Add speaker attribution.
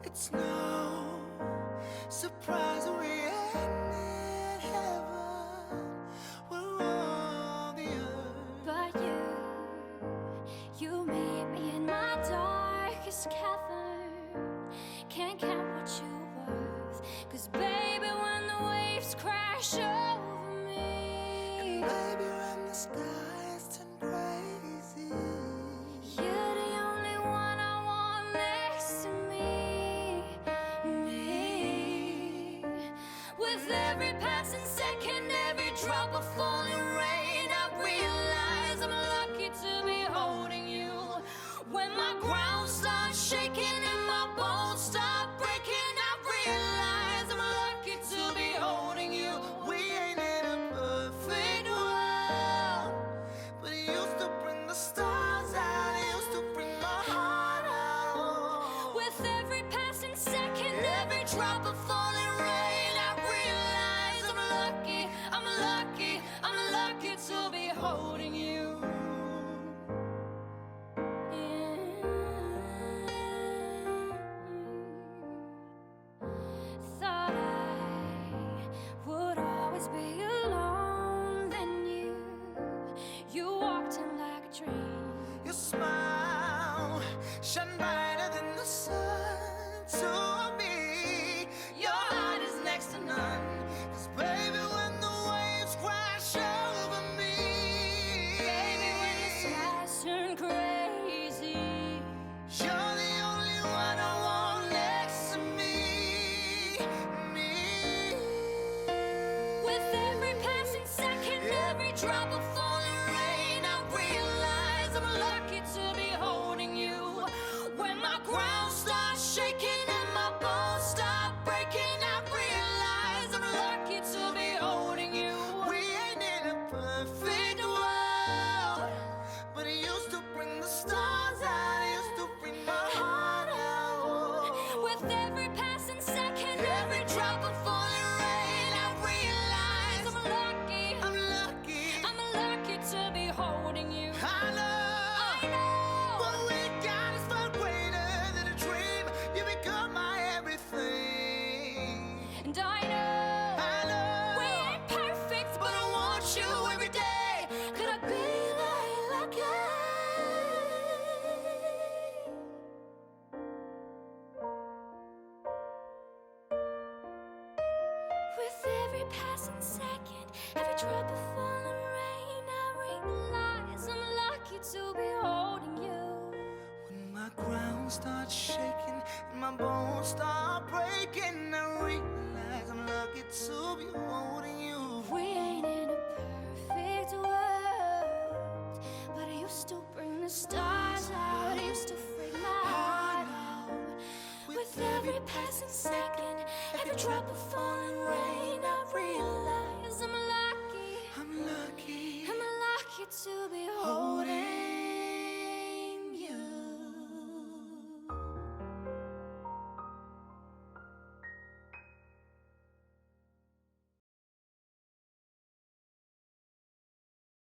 Speaker 1: It's no surprise we ended heaven. We're on the earth.
Speaker 2: But you meet me in my darkest cavern. Can't count what you're worth, 'cause baby, when the waves crash over me,
Speaker 1: And baby, when the skies turn crazy,
Speaker 2: you're the only one I want next to me. With every passing second, every drop of falling rain, I realize I'm lucky to be holding you. When my ground starts shaking and my bones start breaking, I realize I'm lucky to be holding you.
Speaker 1: we ain't in a perfect world, but it used to bring the stars out. It used to bring my heart out.
Speaker 2: With every passing second, every drop of falling rain, I realize I'm lucky, I'm lucky, I'm lucky to be holding you. Thought I would always be alone, then you walked in like a dream.
Speaker 1: Your smile shine brighter than the sun to me. Your heart is next to none. 'Cause baby, when the waves crash over me,
Speaker 2: Baby, when the skies turn crazy,
Speaker 1: you're the only one I want next to me.
Speaker 2: with every passing second, every drop of falling rain, I realize I'm lucky to be holding you. When my ground starts shaking and my bones start breaking, I realize I'm lucky to be holding you.
Speaker 1: We ain't in a perfect world, but it used to bring the stars out. It used to bring my heart out.
Speaker 2: With every passing second, every drop of falling rain, I realize I'm lucky,
Speaker 1: I'm lucky.
Speaker 2: I'm lucky to be holding you.
Speaker 1: I know.
Speaker 2: I know.
Speaker 1: What we got is far greater than a dream. You become my everything.
Speaker 2: And I know
Speaker 1: I know.
Speaker 2: we ain't perfect, but I want you every day. Could I be like lucky? With every passing second, every drop of falling rain, I realize I'm lucky to be holding you.
Speaker 1: When my ground starts shaking and my bones start breaking, I realize I'm lucky to be holding you.
Speaker 2: We ain't in a perfect world, but it used to bring the stars out. It used to freak my heart out. With every passing second, every drop of falling rain, I realize I'm lucky,
Speaker 1: I'm lucky.
Speaker 2: I'm lucky to be holding